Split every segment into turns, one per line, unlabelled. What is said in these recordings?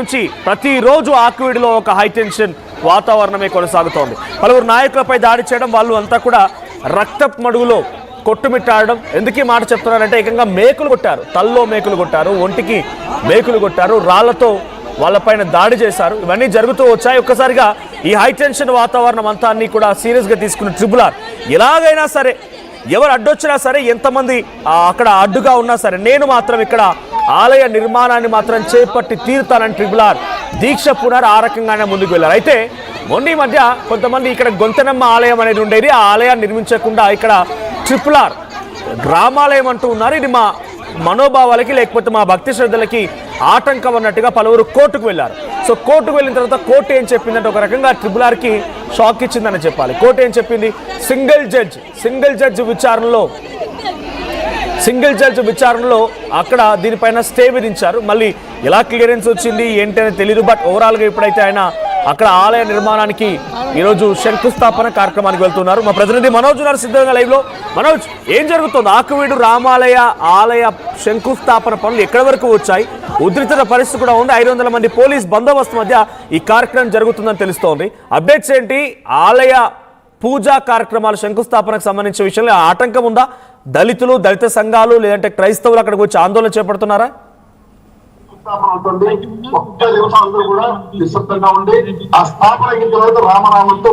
నుంచి ప్రతిరోజు ఆకివీడులో ఒక హైటెన్షన్ వాతావరణమే కొనసాగుతోంది. పలువురు నాయకులపై దాడి చేయడం, వాళ్ళు అంతా కూడా రక్తపు మడుగులో కొట్టుమిట్టాడడం. ఎందుకు మాట చెప్తున్నారంటే ఏకంగా మేకులు కొట్టారు, తల్లో మేకులు కొట్టారు, ఒంటికి మేకులు కొట్టారు, రాళ్లతో వాళ్ళపైన దాడి చేశారు. ఇవన్నీ జరుగుతూ వచ్చాయి. ఒక్కసారిగా ఈ హైటెన్షన్ వాతావరణం అంతా అన్ని కూడా సీరియస్గా తీసుకున్న ట్రిబ్యునల్ ఎలాగైనా సరే, ఎవరు అడ్డొచ్చినా సరే, ఎంతమంది అక్కడ అడ్డుగా ఉన్నా సరే, నేను మాత్రం ఇక్కడ ఆలయ నిర్మాణాన్ని మాత్రం చేపట్టి తీరుతానని ట్రిబ్యునల్ దీక్ష పూనారు. ఆ రకంగానే ముందుకు వెళ్ళారు. అయితే మొన్న మధ్య కొంతమంది ఇక్కడ గొంతెనమ్మ ఆలయం అనేది ఉండేది, ఆ ఆలయాన్ని నిర్మించకుండా ఇక్కడ ట్రిబ్యునల్ గ్రామాలయం అంటూ ఉన్నారు. ఇది మా మనోభావాలకి లేకపోతే మా భక్తి శ్రద్ధలకి ఆటంకం అన్నట్టుగా పలువురు కోర్టుకు వెళ్ళారు. సో కోర్టుకు వెళ్ళిన తర్వాత కోర్టు ఏం చెప్పిందంటే ఒక రకంగా ట్రిబ్యునల్కి షాక్ ఇచ్చిందని చెప్పాలి. కోర్టు ఏం చెప్పింది, సింగిల్ జడ్జ్ విచారణలో అక్కడ దీనిపైన స్టే విధించారు. మళ్ళీ ఎలా క్లియరెన్స్ వచ్చింది ఏంటి అనేది తెలియదు. బట్ ఓవరాల్గా ఇప్పుడైతే ఆయన అక్కడ ఆలయ నిర్మాణానికి ఈరోజు శంకుస్థాపన కార్యక్రమానికి వెళ్తున్నారు. మా ప్రతినిధి మనోజ్ ఉన్నారు సిద్ధంగా లైవ్లో. మనోజ్, ఏం జరుగుతుంది? ఆకివీడు రామాలయ ఆలయ శంకుస్థాపన పనులు ఎక్కడి వరకు వచ్చాయి? ఉద్రిక్త పరిస్థితి కూడా ఉంది. 500 మంది పోలీస్ బందోబస్తు మధ్య ఈ కార్యక్రమం జరుగుతుందని తెలుస్తోంది. అప్డేట్స్ ఏంటి? ఆలయ పూజా కార్యక్రమాల శంకుస్థాపనకు సంబంధించిన విషయంలో ఆటంకం ఉందా? దళితులు, దళిత సంఘాలు లేదంటే క్రైస్తవులు అక్కడికి వచ్చి ఆందోళన చేపడుతున్నారా?
ఒక్క నిమిషం అందరూ కూడా నిశ్శబ్దంగా ఉండి ఆ స్థాపన అయిన తర్వాత రామనామంతో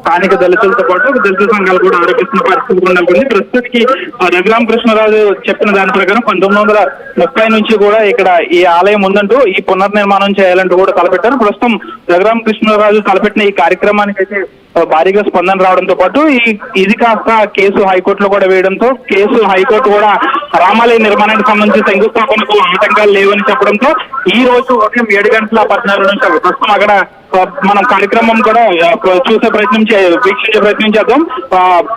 స్థానిక దళితులతో పాటు దళిత సంఘాలు కూడా ఆరోపిస్తున్న పరిస్థితి కూడా నెలకొంది. ప్రస్తుతానికి రఘురామకృష్ణరాజు చెప్పిన దాని ప్రకారం 1930 నుంచి కూడా ఇక్కడ ఈ ఆలయం ఉందంటూ ఈ పునర్నిర్మాణం చేయాలంటూ కూడా తలపెట్టారు. ప్రస్తుతం రఘురామకృష్ణరాజు తలపెట్టిన ఈ కార్యక్రమానికి అయితే భారీగా స్పందన రావడంతో పాటు ఇది కాస్త కేసు హైకోర్టులో కూడా వేయడంతో హైకోర్టు కూడా రామాలయ నిర్మాణానికి సంబంధించి శంకుస్థాపనకు ఆటంకాలు లేవని చెప్పడంతో ఈ రోజు ఉదయం 7:14 నిమిషాలు ప్రస్తుతం అక్కడ మనం కార్యక్రమం కూడా వీక్షించే ప్రయత్నం చేద్దాం.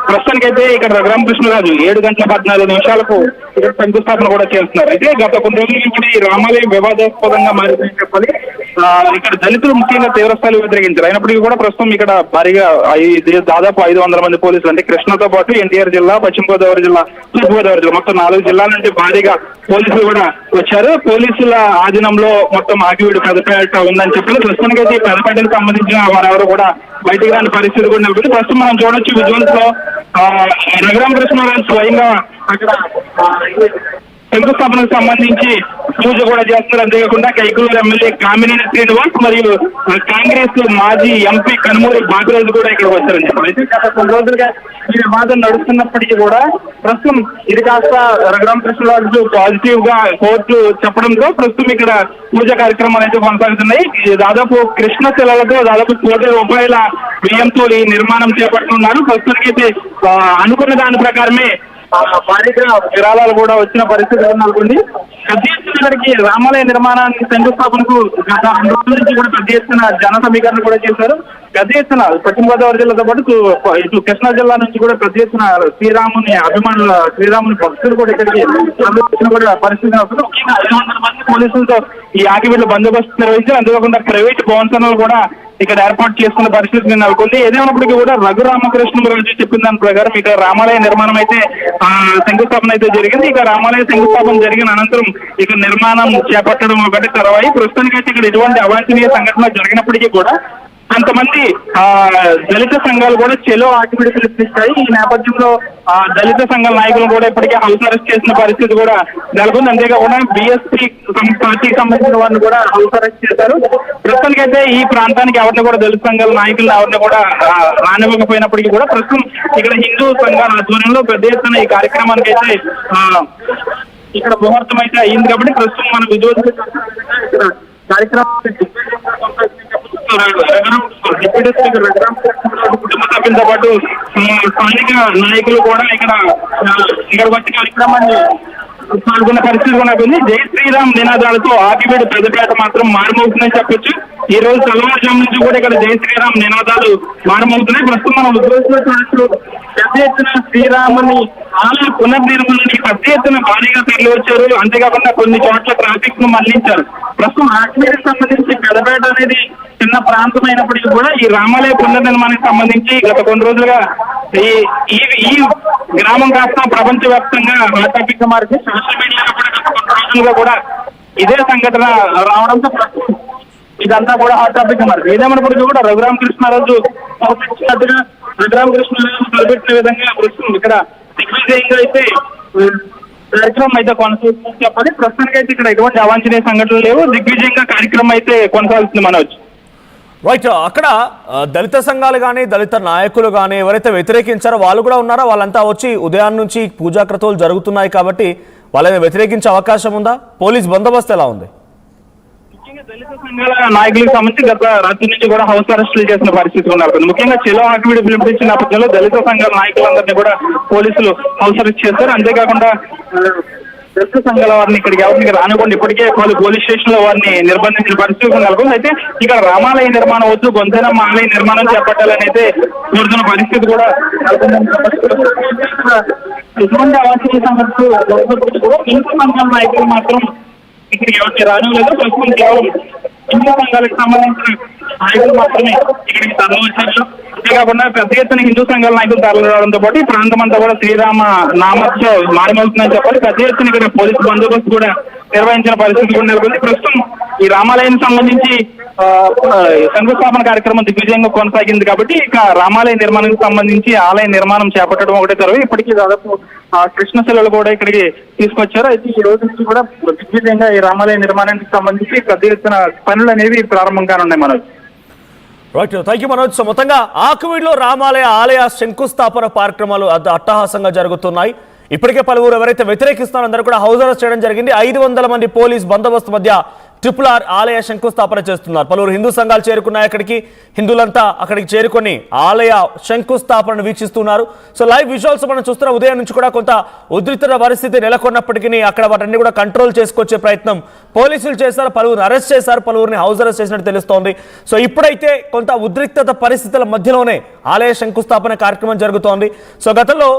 ప్రస్తుతానికైతే ఇక్కడ రఘురామకృష్ణరాజు 7:14 నిమిషాలకు ఇక్కడ శంకుస్థాపన కూడా చేస్తున్నారు. అయితే గత కొన్ని రోజుల కూడా ఈ రామాలయం వివాదాస్పదంగా మారిందని చెప్పాలి. ఇక్కడ దళితులు ముఖ్యంగా తీవ్రస్థాయిలో వ్యతిరేకించారు. అయినప్పటికీ కూడా ప్రస్తుతం ఇక్కడ భారీగా దాదాపు 500 మంది పోలీసులు, అంటే కృష్ణతో పాటు ఎన్టీఆర్ జిల్లా, పశ్చిమ గోదావరి జిల్లా, తూర్పు గోదావరి జిల్లా, మొత్తం 4 జిల్లాల నుంచి భారీగా పోలీసులు కూడా వచ్చారు. పోలీసుల ఆధీనంలో మొత్తం ఆకివీడు పెదపేట ఉందని చెప్పి ప్రస్తుతానికైతే పెదపేటకు సంబంధించిన వారెవరు కూడా బయటికి రాని పరిస్థితి కూడా నెలకొంది. ప్రస్తుతం మనం చూడొచ్చు విజువల్స్ లో రఘురామకృష్ణరాజు స్వయంగా అక్కడ శంకుస్థాపనకు సంబంధించి పూజ కూడా చేస్తున్నారు. అంతేకాకుండా కైకలూరు ఎమ్మెల్యే కామినేని శ్రీనివాస్ మరియు కాంగ్రెస్ మాజీ ఎంపీ కనుమూరి బాబురాజు కూడా ఇక్కడ వచ్చారని చెప్పారు. అయితే గత కొన్ని రోజులుగా ఈ వివాదం నడుస్తున్నప్పటికీ కూడా ప్రస్తుతం ఇది కాస్త రఘురామకృష్ణరాజు పాజిటివ్ గా కోర్టు చెప్పడంతో ప్రస్తుతం ఇక్కడ పూజ కార్యక్రమాలు అయితే కొనసాగుతున్నాయి. దాదాపు కృష్ణ శిలలతో దాదాపు 1 కోట్ల రూపాయల వ్యయంతో ఈ నిర్మాణం చేపడుతున్నారు. ప్రస్తుతానికైతే అనుకున్న దాని ప్రకారమే భారీగా విరాళాలు కూడా వచ్చిన పరిస్థితి నెలకొంది. పెద్ద ఎత్తున ఇక్కడికి రామాలయ నిర్మాణానికి శంకుస్థాపనకు గత 2 రోజుల నుంచి కూడా పెద్ద ఎత్తున జన సమీకరణ కూడా చేశారు. పెద్ద ఎత్తున పశ్చిమ గోదావరి జిల్లాతో పాటు ఇటు కృష్ణా జిల్లా నుంచి కూడా పెద్ద ఎత్తున శ్రీరాముని అభిమానుల, శ్రీరాముని భక్తులు కూడా ఇక్కడికి కూడా పరిస్థితి వస్తుంది. ముఖ్యంగా 500 మంది పోలీసులతో ఈ ఆకివీడులో బందోబస్తు నిర్వహించారు. అంతేకాకుండా ప్రైవేట్ భవనలు కూడా ఇక్కడ ఏర్పాటు చేసుకున్న పరిస్థితి నెలకొంది. ఏదేమైనప్పటికీ కూడా రఘురామకృష్ణరాజు చెప్పిన దాని ప్రకారం ఇక్కడ రామాలయ నిర్మాణం అయితే శంకుస్థాపన అయితే జరిగింది. ఇక రామాలయ శంకుస్థాపన జరిగిన అనంతరం ఇక నిర్మాణం చేపట్టడం ఒకటి తర్వాయి. ప్రస్తుతానికైతే ఇక్కడ ఎటువంటి అవాంఛనీయ సంఘటనలు జరిగినప్పటికీ కూడా కొంతమంది దళిత సంఘాలు కూడా చెలో ఆకివీడు పిలుపునిస్తాయి. ఈ నేపథ్యంలో దళిత సంఘాల నాయకులు కూడా ఇప్పటికే హౌస్ అరెస్ట్ చేసిన పరిస్థితి కూడా నెలకొంది. అంతేకాకుండా బీఎస్పీ పార్టీకి సంబంధించిన వారిని కూడా హౌస్ అరెస్ట్ చేశారు. ప్రస్తుతానికైతే ఈ ప్రాంతానికి ఎవరిని కూడా దళిత సంఘాల నాయకులు ఎవరిని కూడా రానివ్వకపోయినప్పటికీ కూడా ప్రస్తుతం ఇక్కడ హిందూ సంఘాల ఆధ్వర్యంలో పెద్ద ఎత్తున ఈ కార్యక్రమానికి అయితే ఇక్కడ ముహూర్తం అయితే అయింది. కాబట్టి ప్రస్తుతం మన విజువల్స్ కార్యక్రమం డిప్యూటీ స్పీకర్ రఘురామకృష్ణరాజు కుటుంబ సభ్యులతో పాటు స్థానిక నాయకులు కూడా ఇక్కడ వచ్చి కార్యక్రమాన్ని పాల్గొన్న పరిస్థితి కూడా ఉంది. జై శ్రీరామ్ నినాదాలతో ఆకివీడు పెద్దపేట మాత్రం మారుమవుతుందని చెప్పొచ్చు. ఈ రోజు తెల్లవారుజాము నుంచి కూడా ఇక్కడ జై శ్రీరామ్ నినాదాలు మారుమవుతున్నాయి. ప్రస్తుతం మనం చూడొచ్చు పెద్ద ఎత్తున శ్రీరాముని ఆలయ పునర్నిర్మాణానికి పెద్ద ఎత్తున భారీగా తరలి వచ్చారు. అంతేకాకుండా కొన్ని చోట్ల ట్రాఫిక్ ను మళ్లించారు. ప్రస్తుతం ఆకివీడుకి సంబంధించి పెద్దపేట అనేది చిన్న ప్రాంతం అయినప్పటికీ కూడా ఈ రామాలయ పునర్నిర్మాణానికి సంబంధించి గత కొన్ని రోజులుగా ఈ గ్రామం కాస్త ప్రపంచవ్యాప్తంగా హాట్ టాపిక్ గా మారింది. సోషల్ మీడియాలో కూడా గత కొన్ని రోజులుగా కూడా ఇదే సంఘటన రావడంతో ఇదంతా కూడా హాట్ టాపిక్. మరి ఏదేమన్నప్పటికీ కూడా రఘురామకృష్ణరాజు తలపెట్టినట్టుగా రఘురామకృష్ణరాజు తలపెట్టిన విధంగా ప్రస్తుతం ఇక్కడ దిగ్విజయంగా అయితే కార్యక్రమం అయితే కొనసాగుతుందని చెప్పాలి. ప్రస్తుతానికి అయితే ఇక్కడ ఎటువంటి అవాంఛనీయ సంఘటనలు లేవు. దిగ్విజయంగా కార్యక్రమం అయితే కొనసాగుతుంది మనోజ్.
రైట్, అక్కడ దళిత సంఘాలు కానీ దళిత నాయకులు కానీ ఎవరైతే వ్యతిరేకించారో వాళ్ళు కూడా ఉన్నారా? వాళ్ళంతా వచ్చి ఉదయం నుంచి పూజా క్రతువులు జరుగుతున్నాయి కాబట్టి వాళ్ళని వ్యతిరేకించే అవకాశం ఉందా? పోలీస్ బందోబస్తు ఎలా ఉంది?
ముఖ్యంగా దళిత సంఘాల నాయకులకు సంబంధించి గత రాత్రి నుంచి కూడా హౌస్ అరెస్టులు చేసిన పరిస్థితి ఉన్నారు. ముఖ్యంగా చెలో ఆకివీడు పిలుపునిచ్చిన నేపథ్యంలో దళిత సంఘాల నాయకులందరినీ కూడా పోలీసులు హౌస్ అరెస్ట్ చేశారు. అంతేకాకుండా దళిత సంఘాల వారిని ఇక్కడికి ఎవరిని రానివ్వండి, ఇప్పటికే పోలీస్ స్టేషన్ లో వారిని నిర్బంధించిన పరిస్థితి నెలకొంది. అయితే ఇక్కడ రామాలయ నిర్మాణం వద్దు, గొంతెనమ్మ ఆలయ నిర్మాణం చేపట్టాలని అయితే కోరుతున్న పరిస్థితి కూడా ఎటువంటి అవాంఛనీయ సంఘటనలు హిందూ సంఘాల నాయకులు మాత్రం ఇక్కడికి ఎవరికి రానివ్వలేదు. ప్రస్తుతం కేవలం హిందూ సంఘాలకు సంబంధించిన నాయకులు మాత్రమే ఇక్కడికి తరలివచ్చారు. అంతేకాకుండా పెద్ద ఎత్తున హిందూ సంఘాల నాయకులు తరలి రావడంతో పాటు ఈ ప్రాంతం అంతా కూడా శ్రీరామ నామస్తో మారిమవుతుందని చెప్పాలి. పెద్ద ఎత్తున ఇక్కడ పోలీసు బందోబస్తు కూడా నిర్వహించిన పరిస్థితి కూడా నెలకొంది. ప్రస్తుతం ఈ రామాలయానికి సంబంధించి శంకుస్థాపన కార్యక్రమం దిగ్విజయంగా కొనసాగింది కాబట్టి ఇక రామాలయ నిర్మాణానికి సంబంధించి ఆలయ నిర్మాణం చేపట్టడం ఒకటే తర్వాత ఇప్పటికీ దాదాపు కృష్ణశిలలు కూడా ఇక్కడికి తీసుకొచ్చారు. అయితే ఈ రోజు నుంచి కూడా దిగ్విజయంగా ఈ రామాలయ నిర్మాణానికి సంబంధించి పెద్ద ఎత్తున పనులు అనేవి ప్రారంభం కానున్నాయి Manoj.
Right, thank you Manoj. So మొత్తంగా ఆకివీడులో రామాలయ ఆలయ శంకుస్థాపన కార్యక్రమాలు అట్టహాసంగా జరుగుతున్నాయి. ఇప్పటికే పలువురు ఎవరైతే వ్యతిరేకిస్తున్నారో అందరూ కూడా హౌస్ అరెస్ట్ చేయడం జరిగింది. 500 మంది పోలీస్ బందోబస్తు మధ్య RRR ఆలయ శంకుస్థాపన చేస్తున్నారు. పలువురు హిందూ సంఘాలు చేరుకున్నాయి అక్కడికి. హిందువులంతా అక్కడికి చేరుకొని ఆలయ శంకుస్థాపనను వీక్షిస్తున్నారు. సో లైవ్ విజువల్స్ మనం చూస్తున్న ఉదయం నుంచి కూడా కొంత ఉద్రిక్త పరిస్థితి నెలకొన్నప్పటికీ అక్కడ వాటిని కూడా కంట్రోల్ చేసుకొచ్చే ప్రయత్నం పోలీసులు చేశారు. పలువురిని అరెస్ట్ చేశారు, పలువురిని హౌస్ అరెస్ట్ చేసినట్టు తెలుస్తోంది. సో ఇప్పుడైతే కొంత ఉద్రిక్తత పరిస్థితుల మధ్యలోనే ఆలయ శంకుస్థాపన కార్యక్రమం జరుగుతోంది. సో గతంలో